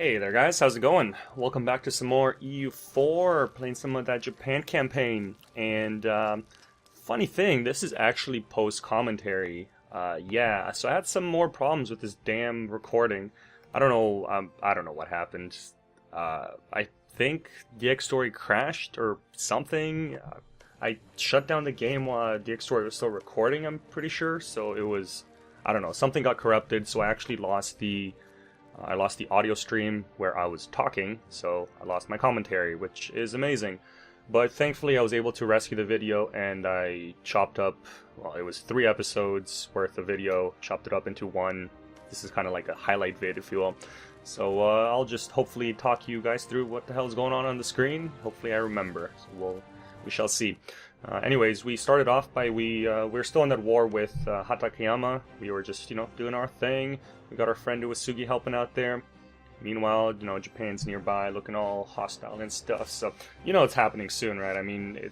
Hey there guys, how's it going? Welcome back to some more EU4, playing some of that Japan campaign. And funny thing, this is actually post-commentary. Yeah, so I had some more problems with this damn recording. I don't know what happened. I think DX Story crashed or something. I shut down the game while DX Story was still recording, I'm pretty sure. So it was, I don't know, something got corrupted, so I actually lost the audio stream where I was talking, so I lost my commentary, which is amazing. But thankfully I was able to rescue the video, and I chopped up, well, it was 3 episodes worth of video, chopped it up into one. This is kind of like a highlight vid, if you will. So I'll just hopefully talk you guys through what the hell is going on the screen. Hopefully I remember, so we shall see. Anyways, we started off by, we're still in that war with Hosokawa. We were just, doing our thing. We got our friend Uesugi helping out there. Meanwhile, Japan's nearby, looking all hostile and stuff. So, it's happening soon, right? I mean,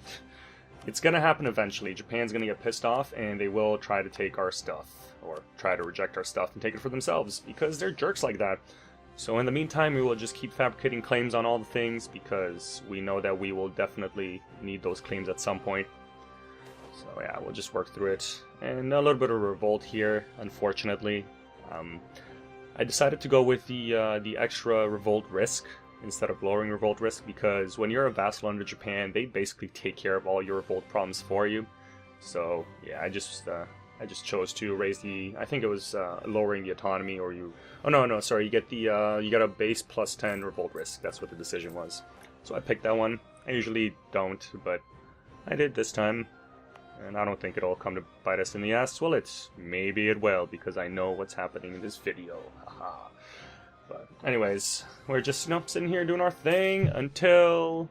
it's gonna happen eventually. Japan's gonna get pissed off, and they will try to take our stuff, or try to reject our stuff and take it for themselves, because they're jerks like that. So in the meantime, we will just keep fabricating claims on all the things, because we know that we will definitely need those claims at some point. So yeah, we'll just work through it. And a little bit of revolt here, unfortunately. I decided to go with the extra revolt risk instead of lowering revolt risk, because when you're a vassal under Japan, they basically take care of all your revolt problems for you. So yeah, I just chose to raise the, I think it was lowering the autonomy, or you, oh no, sorry, you get the, you got a base plus 10 revolt risk. That's what the decision was. So I picked that one. I usually don't, but I did this time. And I don't think it'll come to bite us in the ass. Well, maybe it will, because I know what's happening in this video. Haha. But anyways, we're just, sitting here doing our thing until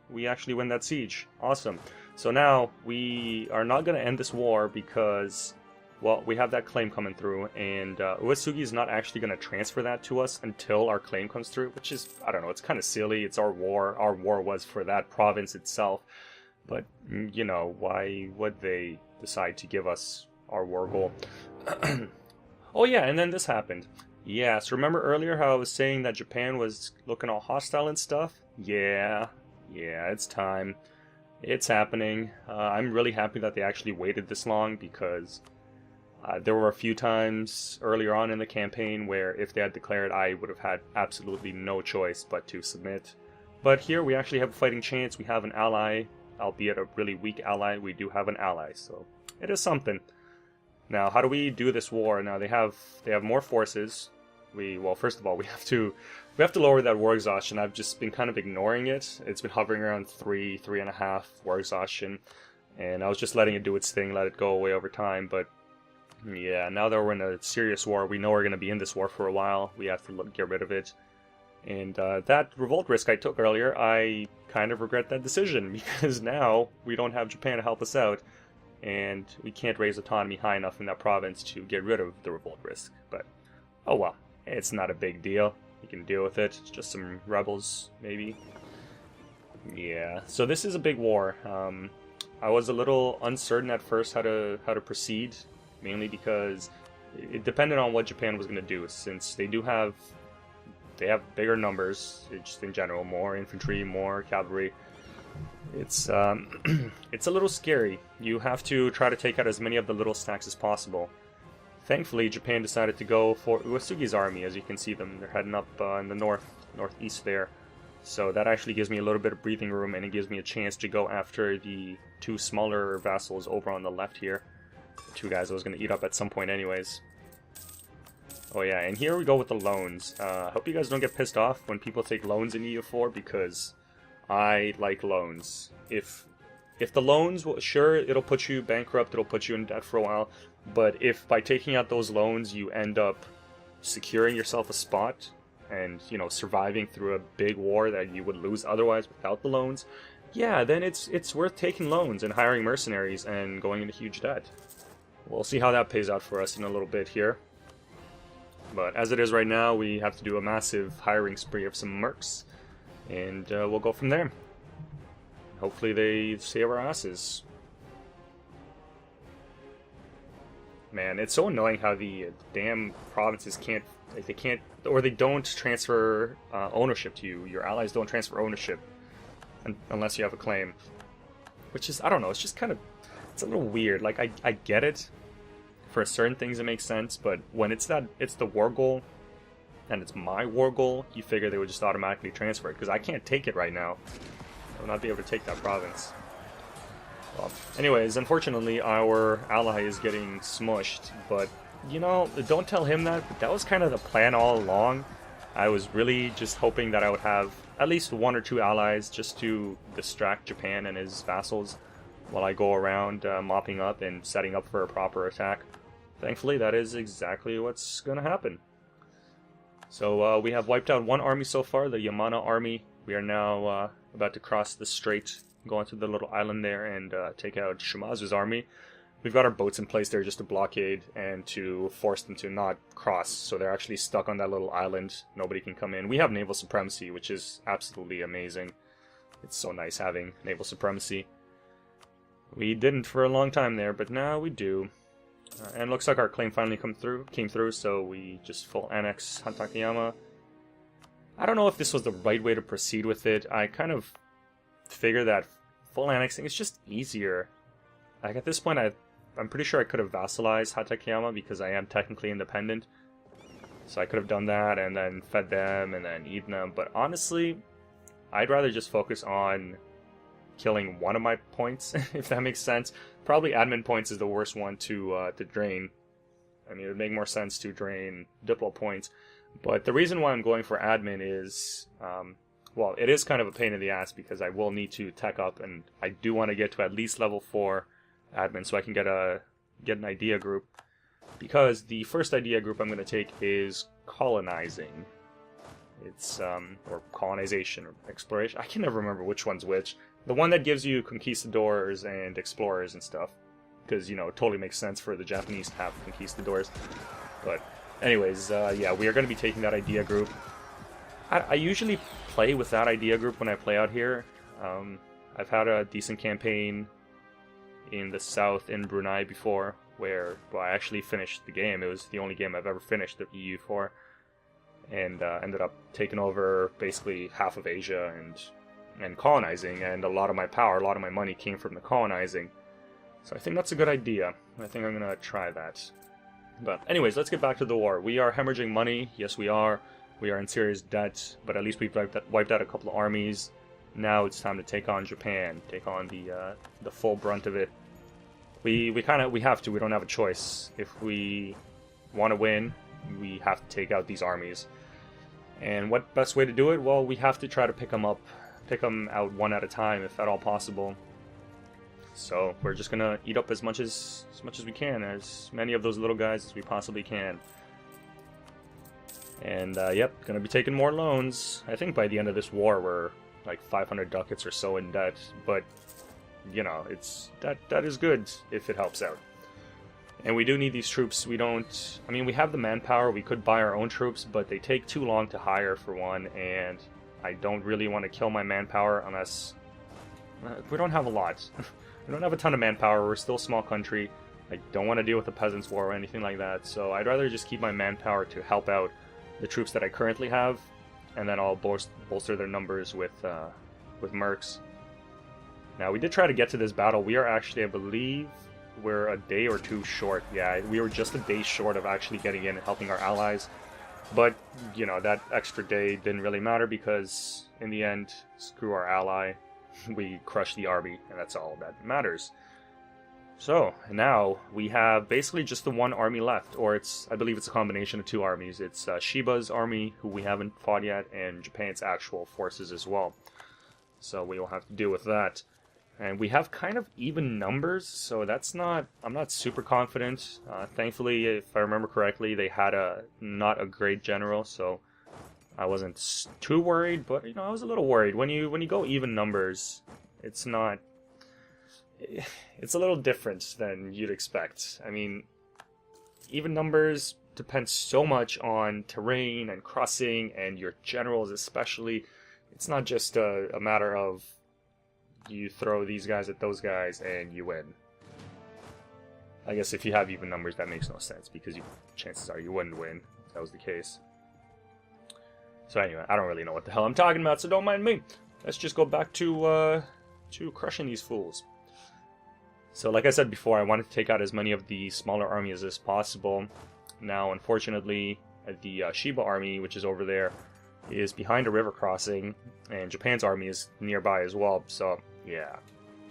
we actually win that siege. Awesome. So now we are not going to end this war because, well, we have that claim coming through, and Uesugi is not actually going to transfer that to us until our claim comes through, which is, I don't know, it's kind of silly. It's our war. Our war was for that province itself. But, why would they decide to give us our war goal? Oh yeah, and then this happened. Yeah, so remember earlier how I was saying that Japan was looking all hostile and stuff? Yeah, it's time. It's happening. I'm really happy that they actually waited this long, because there were a few times earlier on in the campaign where if they had declared, I would have had absolutely no choice but to submit. But here we actually have a fighting chance. We have an ally. Albeit a really weak ally, we do have an ally, so it is something. Now, how do we do this war? Now they have more forces. Well, first of all, we have to lower that war exhaustion. I've just been kind of ignoring it. It's been hovering around 3.5 war exhaustion, and I was just letting it do its thing, let it go away over time. But yeah, now that we're in a serious war, we know we're going to be in this war for a while. We have to get rid of it. And that revolt risk I took earlier, I kind of regret that decision, because now we don't have Japan to help us out, and we can't raise autonomy high enough in that province to get rid of the revolt risk. But, oh well, it's not a big deal. You can deal with it. It's just some rebels, maybe. Yeah, so this is a big war. I was a little uncertain at first how to proceed, mainly because it depended on what Japan was going to do, since they have bigger numbers, just in general, more infantry, more cavalry. It's it's a little scary. You have to try to take out as many of the little stacks as possible. Thankfully, Japan decided to go for Uesugi's army. As you can see them, they're heading up in the northeast there. So that actually gives me a little bit of breathing room, and it gives me a chance to go after the 2 smaller vassals over on the left here. The 2 guys I was going to eat up at some point anyways. Oh yeah, and here we go with the loans. I hope you guys don't get pissed off when people take loans in EU4, because I like loans. If the loans, well, sure, it'll put you bankrupt, it'll put you in debt for a while, but if by taking out those loans you end up securing yourself a spot and, surviving through a big war that you would lose otherwise without the loans, yeah, then it's worth taking loans and hiring mercenaries and going into huge debt. We'll see how that pays out for us in a little bit here. But as it is right now, we have to do a massive hiring spree of some mercs, and we'll go from there. Hopefully they save our asses. man, it's so annoying how the damn provinces can't, like, they can't, or they don't transfer ownership to you. Your allies don't transfer ownership unless you have a claim. Which is, I don't know, it's just kind of, it's a little weird. Like, I get it. For certain things it makes sense, but when it's the war goal, and it's my war goal, you figure they would just automatically transfer it, because I can't take it right now. I will not be able to take that province. Well, anyways, unfortunately, our ally is getting smushed, but, you know, don't tell him that, but that was kind of the plan all along. I was really just hoping that I would have at least 1 or 2 allies just to distract Japan and his vassals while I go around mopping up and setting up for a proper attack. Thankfully, that is exactly what's going to happen. So we have wiped out 1 army so far, the Yamana army. We are now about to cross the strait, go onto the little island there and take out Shimazu's army. We've got our boats in place there just to blockade and to force them to not cross, so they're actually stuck on that little island. Nobody can come in. We have naval supremacy, which is absolutely amazing. It's so nice having naval supremacy. We didn't for a long time there, but now we do. And it looks like our claim finally came through, so we just full annex Hatakeyama. I don't know if this was the right way to proceed with it. I kind of figure that full annexing is just easier. Like, at this point, I'm pretty sure I could have vassalized Hatakeyama because I am technically independent. So I could have done that and then fed them and then eaten them. But honestly, I'd rather just focus on killing one of my points, if that makes sense. Probably admin points is the worst one to drain. I mean, it would make more sense to drain Diplo points. But the reason why I'm going for admin is, well, it is kind of a pain in the ass because I will need to tech up, and I do want to get to at least level 4 admin so I can get an idea group. Because the first idea group I'm going to take is colonizing. It's, or colonization, or exploration. I can never remember which one's which. The one that gives you conquistadors and explorers and stuff. Because, you know, it totally makes sense for the Japanese to have conquistadors. But, anyways, yeah, we are going to be taking that idea group. I usually play with that idea group when I play out here. I've had a decent campaign in the south in Brunei before, where, well, I actually finished the game. It was the only game I've ever finished the EU for. And ended up taking over basically half of Asia and colonizing, and a lot of my power, a lot of my money came from the colonizing. So I think that's a good idea. I think I'm going to try that. But anyways, let's get back to the war. We are hemorrhaging money. Yes, we are. We are in serious debt, but at least we've wiped out a couple of armies. Now it's time to take on Japan, take on the full brunt of it. We have to. We don't have a choice. If we want to win, we have to take out these armies. And what best way to do it? Well, we have to try to pick them out one at a time, if at all possible. So we're just gonna eat up as much as we can, as many of those little guys as we possibly can. And yep, gonna be taking more loans. I think by the end of this war we're like 500 ducats or so in debt, but you know, that is good if it helps out. And we do need these troops. We don't, I mean, we have the manpower, we could buy our own troops, but they take too long to hire for one, and I don't really want to kill my manpower unless we don't have a lot. We don't have a ton of manpower, we're still a small country. I don't want to deal with the Peasants' War or anything like that, so I'd rather just keep my manpower to help out the troops that I currently have, and then I'll bolster their numbers with mercs. Now, we did try to get to this battle. We are actually, I believe, we're a day or two short. Yeah, we were just a day short of actually getting in and helping our allies. But, you know, that extra day didn't really matter because, in the end, screw our ally. We crushed the army, and that's all that matters. So, now we have basically just the one army left, or I believe it's a combination of two armies. It's Shiba's army, who we haven't fought yet, and Japan's actual forces as well. So we will have to deal with that. And we have kind of even numbers, so I'm not super confident. Thankfully, if I remember correctly, they had not a great general, so I wasn't too worried, but, you know, I was a little worried. When you go even numbers, it's a little different than you'd expect. I mean, even numbers depend so much on terrain and crossing and your generals especially. It's not just a matter of you throw these guys at those guys and you win. I guess if you have even numbers, that makes no sense, because chances are you wouldn't win if that was the case. So anyway, I don't really know what the hell I'm talking about, so don't mind me. Let's just go back to crushing these fools. So like I said before, I wanted to take out as many of the smaller armies as possible. Now, unfortunately, the Shiba army, which is over there, is behind a river crossing, and Japan's army is nearby as well. So yeah,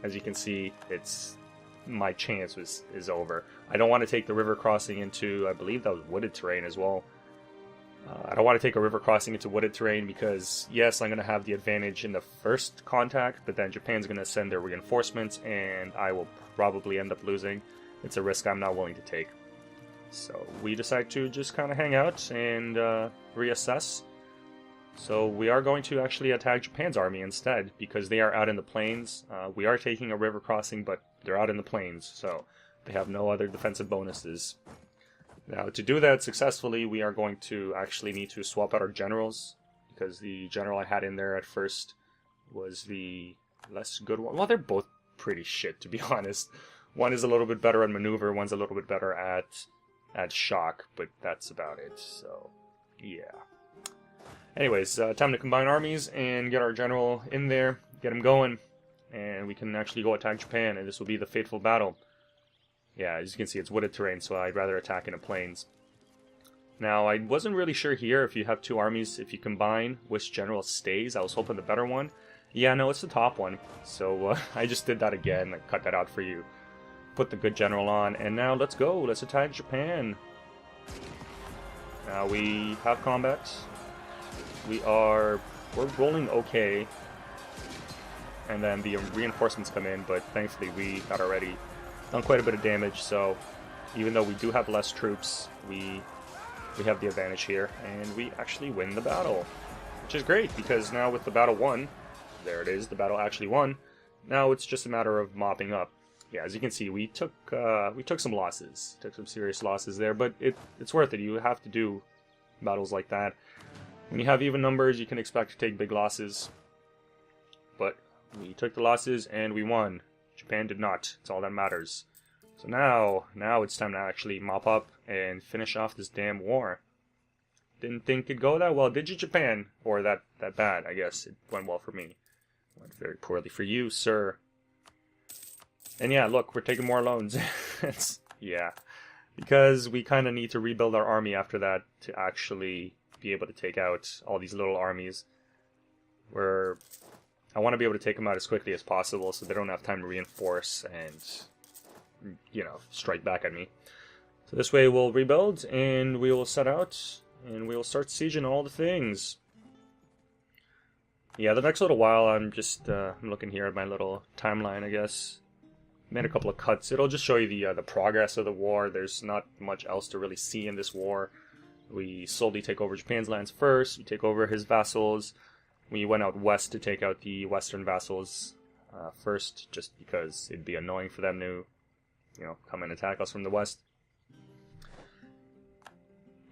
as you can see, my chance is over. I don't want to take the river crossing into, I believe that was wooded terrain as well. I don't want to take a river crossing into wooded terrain because, yes, I'm going to have the advantage in the first contact, but then Japan's going to send their reinforcements, and I will probably end up losing. It's a risk I'm not willing to take. So we decide to just kind of hang out and reassess. So we are going to actually attack Japan's army instead, because they are out in the plains. We are taking a river crossing, but they're out in the plains, so they have no other defensive bonuses. Now, to do that successfully, we are going to actually need to swap out our generals, because the general I had in there at first was the less good one. Well, they're both pretty shit, to be honest. One is a little bit better at maneuver, one's a little bit better at shock, but that's about it, so yeah. Anyways, time to combine armies and get our general in there, get him going, and we can actually go attack Japan, and this will be the fateful battle. Yeah, as you can see, it's wooded terrain, so I'd rather attack in the plains. Now, I wasn't really sure here if you have two armies, if you combine, which general stays. I was hoping the better one. Yeah, no, it's the top one. So I just did that again. I cut that out for you. Put the good general on, and now let's go. Let's attack Japan. Now we have combat. We're rolling okay. And then the reinforcements come in, but thankfully we got already done quite a bit of damage, so even though we do have less troops, we have the advantage here, and we actually win the battle, which is great, because now with the battle won, there it is, the battle actually won, now it's just a matter of mopping up. Yeah, as you can see, we took some losses, took some serious losses there, but it's worth it. You have to do battles like that. When you have even numbers, you can expect to take big losses, but we took the losses and we won. Japan did not. It's all that matters. So now it's time to actually mop up and finish off this damn war. Didn't think it'd go that well, did you, Japan? Or that bad, I guess. It went well for me. It went very poorly for you, sir. And yeah, look, we're taking more loans. Yeah. Because we kind of need to rebuild our army after that to actually be able to take out all these little armies. I want to be able to take them out as quickly as possible so they don't have time to reinforce and, you know, strike back at me. So this way we'll rebuild and we will set out and we will start sieging all the things. Yeah, the next little while I'm just I'm looking here at my little timeline, I guess. Made a couple of cuts. It'll just show you the progress of the war. There's not much else to really see in this war. We slowly take over Japan's lands first. We take over his vassals. We went out west to take out the western vassals first, just because it'd be annoying for them to, you know, come and attack us from the west.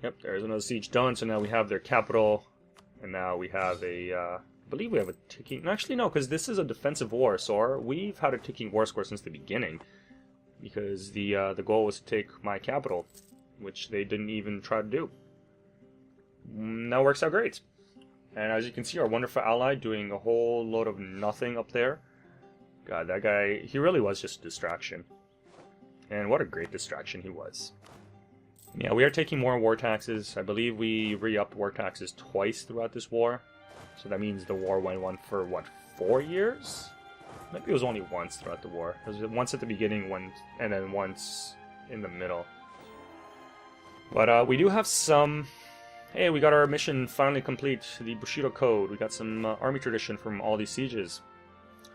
Yep, there's another siege done, so now we have their capital, and now we have I believe we have a ticking... Actually, no, because this is a defensive war, so we've had a ticking war score since the beginning, because the goal was to take my capital, which they didn't even try to do. That works out great. And as you can see, our wonderful ally doing a whole load of nothing up there. God, that guy, he really was just a distraction. And what a great distraction he was. Yeah, we are taking more war taxes. I believe we re-upped war taxes twice throughout this war. So that means the war went on for, what, 4 years? Maybe it was only once throughout the war. It was once at the beginning, and then once in the middle. But we do have some... Hey, we got our mission finally complete, the Bushido Code. We got some army tradition from all these sieges.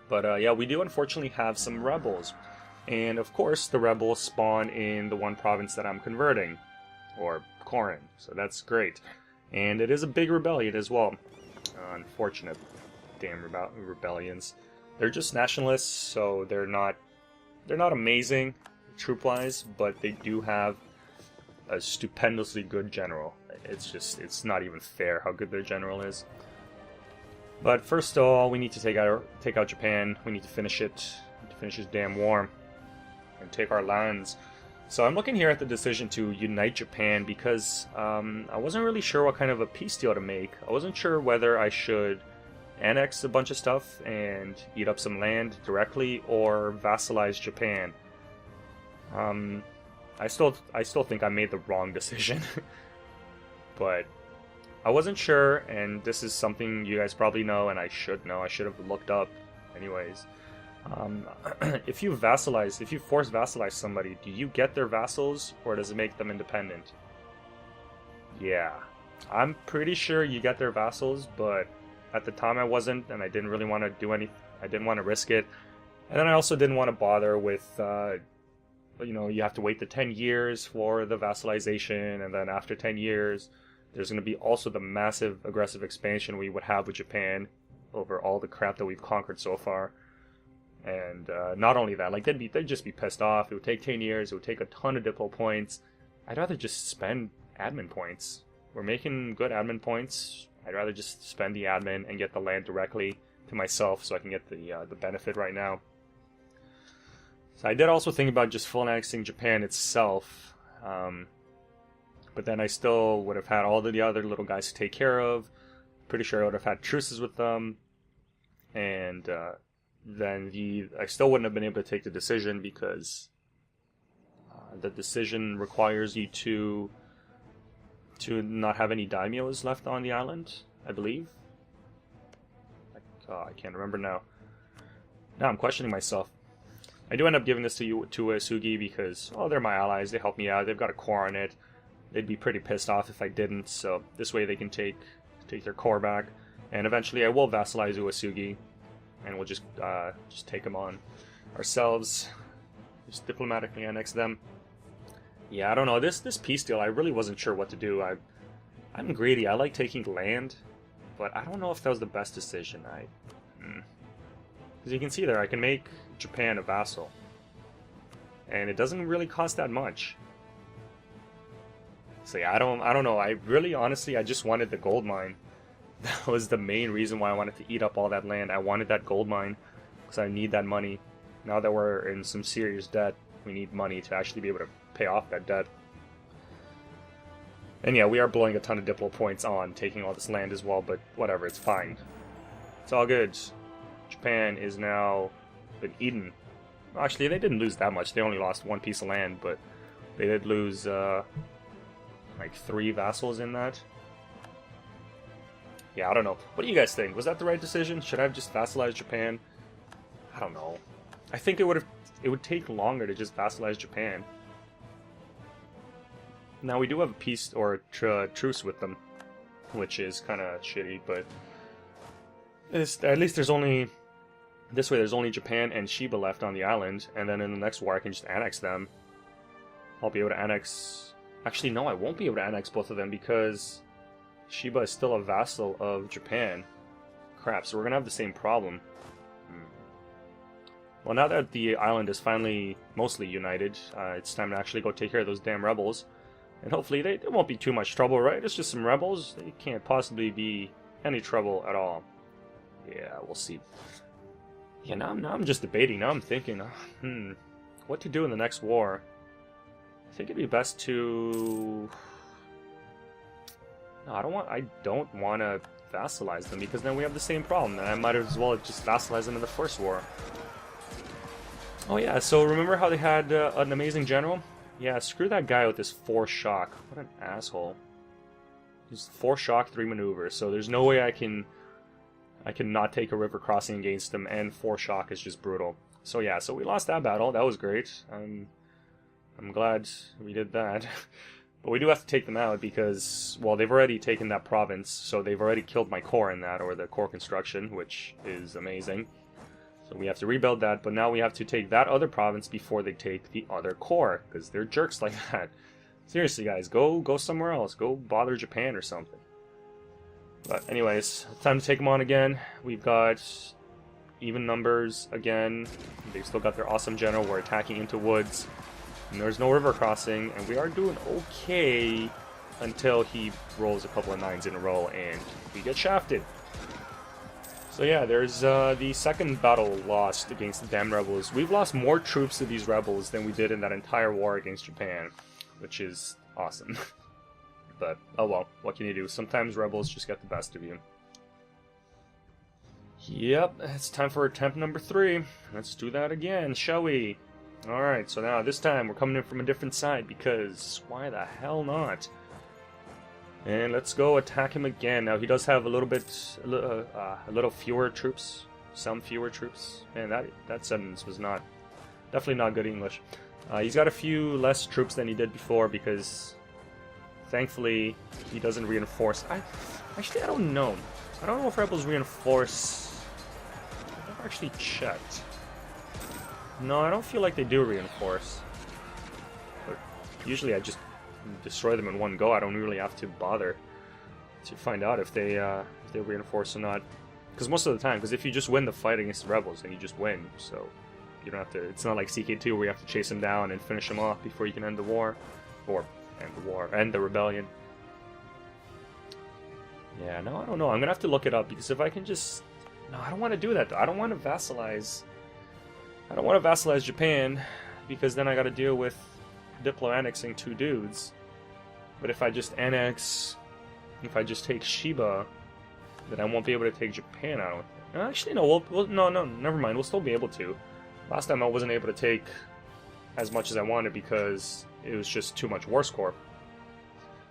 But yeah, we do unfortunately have some rebels. And of course, the rebels spawn in the one province that I'm converting. Or Corin. So that's great. And it is a big rebellion as well. Unfortunate. Damn rebellions. They're just nationalists, so they're not amazing troop-wise, but they do have a stupendously good general. It's not even fair how good their general is. But first of all, we need to take out Japan. We need to finish it. We need to finish this damn war and take our lands. So I'm looking here at the decision to unite Japan because I wasn't really sure what kind of a peace deal to make. I wasn't sure whether I should annex a bunch of stuff and eat up some land directly or vassalize Japan. I still think I made the wrong decision. But I wasn't sure, and this is something you guys probably know, and I should know. I should have looked up anyways. If you force vassalize somebody, do you get their vassals, or does it make them independent? Yeah, I'm pretty sure you get their vassals, but at the time I wasn't, and I didn't really want to do any. I didn't want to risk it, and then I also didn't want to bother with, you know, you have to wait the 10 years for the vassalization, and then after 10 years, there's going to be also the massive aggressive expansion we would have with Japan over all the crap that we've conquered so far. And not only that, like they'd just be pissed off. It would take 10 years. It would take a ton of diplo points. I'd rather just spend admin points. We're making good admin points. I'd rather just spend the admin and get the land directly to myself so I can get the benefit right now. So I did also think about just full annexing Japan itself. But then I still would have had all the other little guys to take care of. Pretty sure I would have had truces with them. And then I still wouldn't have been able to take the decision because the decision requires you to not have any daimyos left on the island, I believe. I can't remember now. Now I'm questioning myself. I do end up giving this to Uesugi because, well, they're my allies. They help me out. They've got a core on it. They'd be pretty pissed off if I didn't. So this way they can take their core back, and eventually I will vassalize Uesugi, and we'll just take them on ourselves. Just diplomatically annex them. Yeah, I don't know. This peace deal, I really wasn't sure what to do. I'm greedy. I like taking land, but I don't know if that was the best decision. As you can see there, I can make Japan a vassal, and it doesn't really cost that much. So yeah, I don't know. I really, honestly, I just wanted the gold mine. That was the main reason why I wanted to eat up all that land. I wanted that gold mine because I need that money. Now that we're in some serious debt, we need money to actually be able to pay off that debt. And yeah, we are blowing a ton of diplo points on taking all this land as well, but whatever, it's fine. It's all good. Japan is now been eaten. Actually, they didn't lose that much. They only lost one piece of land, but they did lose like 3 vassals in that. Yeah, I don't know. What do you guys think? Was that the right decision? Should I have just vassalized Japan? I don't know. I think it would take longer to just vassalize Japan. Now we do have a peace or a truce with them, which is kind of shitty, but at least there's only this way. There's only Japan and Shiba left on the island, and then in the next war I can just annex them. I'll be able to annex. Actually, no, I won't be able to annex both of them because Shiba is still a vassal of Japan. Crap, so we're gonna have the same problem. Well, now that the island is finally mostly united, it's time to actually go take care of those damn rebels. And hopefully they won't be too much trouble, right? It's just some rebels. They can't possibly be any trouble at all. Yeah, we'll see. Yeah, now I'm just debating. Now I'm thinking, what to do in the next war. I think it'd be best to... No, I don't want to vassalize them because then we have the same problem. And I might as well just vassalize them in the first war. Oh yeah, so remember how they had an amazing general? Yeah, screw that guy with this 4 shock. What an asshole. He's 4 shock, 3 maneuvers, so there's no way I can not take a river crossing against him, and 4 shock is just brutal. So yeah, so we lost that battle. That was great. I'm glad we did that. But we do have to take them out because, well, they've already taken that province, so they've already killed my core in that, or the core construction, which is amazing. So we have to rebuild that, but now we have to take that other province before they take the other core, because they're jerks like that. Seriously, guys, go somewhere else. Go bother Japan or something. But anyways, time to take them on again. We've got even numbers again. They've still got their awesome general. We're attacking into woods. And there's no river crossing, and we are doing okay until he rolls a couple of 9s in a row and we get shafted. So yeah, there's the second battle lost against the damn rebels. We've lost more troops to these rebels than we did in that entire war against Japan, which is awesome. But, oh well, what can you do? Sometimes rebels just get the best of you. Yep, it's time for attempt number 3. Let's do that again, shall we? Alright, so now this time we're coming in from a different side, because why the hell not? And let's go attack him again. Now he does have a little fewer troops, some fewer troops. Man, that sentence was definitely not good English. He's got a few less troops than he did before because, thankfully, he doesn't reinforce. Actually, I don't know. I don't know if rebels reinforce. I've never actually checked. No, I don't feel like they do reinforce. But usually I just destroy them in one go. I don't really have to bother to find out if they reinforce or not. Because most of the time, because if you just win the fight against the rebels, then you just win. So you don't have to. It's not like CK2 where you have to chase them down and finish them off before you can end the war, or end the rebellion. Yeah, no, I don't know. I'm gonna have to look it up because if I can just, no, I don't want to do that. I don't want to vassalize. I don't want to vassalize Japan because then I got to deal with Diplo annexing 2 dudes. But if I just annex, if I just take Shiba, then I won't be able to take Japan. I don't. Actually, no. No, never mind. We'll still be able to. Last time I wasn't able to take as much as I wanted because it was just too much war score.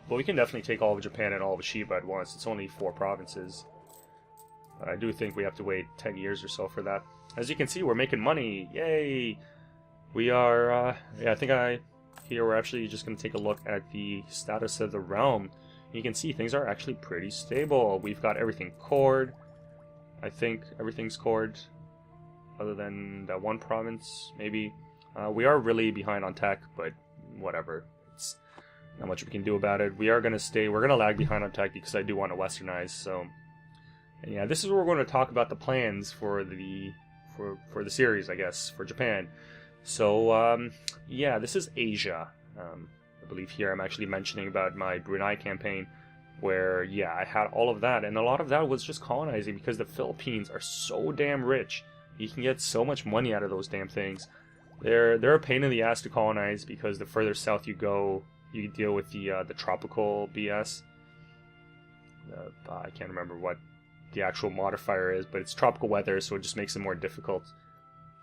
But we can definitely take all of Japan and all of Shiba at once. It's only 4 provinces. I do think we have to wait 10 years or so for that. As you can see, we're making money. Yay! We are. Yeah, I think here we're actually just going to take a look at the status of the realm. You can see things are actually pretty stable. We've got everything cored. I think everything's cored, other than that one province, maybe. We are really behind on tech, but whatever. It's not much we can do about it. We are going to stay. We're going to lag behind on tech because I do want to westernize. So, and yeah, this is where we're going to talk about the plans for the series, I guess, for Japan. So, yeah, this is Asia. I believe here I'm actually mentioning about my Brunei campaign, where, yeah, I had all of that, and a lot of that was just colonizing, because the Philippines are so damn rich. You can get so much money out of those damn things. They're a pain in the ass to colonize, because the further south you go, you deal with the tropical BS. I can't remember what the actual modifier is, but it's tropical weather, so it just makes it more difficult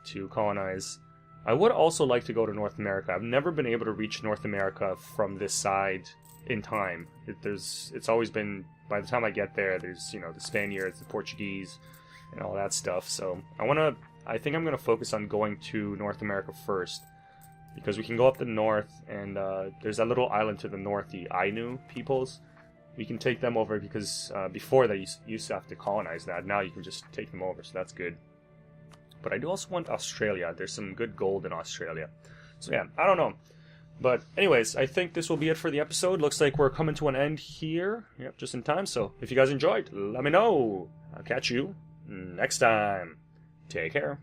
to colonize. I would also like to go to North America. I've never been able to reach North America from this side in time. It's always been, by the time I get there, there's, the Spaniards, the Portuguese, and all that stuff. So I think I'm gonna focus on going to North America first, because we can go up the north, and there's that little island to the north, the Ainu peoples. We can take them over because before they used to have to colonize that. Now you can just take them over, so that's good. But I do also want Australia. There's some good gold in Australia. So yeah, I don't know. But anyways, I think this will be it for the episode. Looks like we're coming to an end here. Yep, just in time. So if you guys enjoyed, let me know. I'll catch you next time. Take care.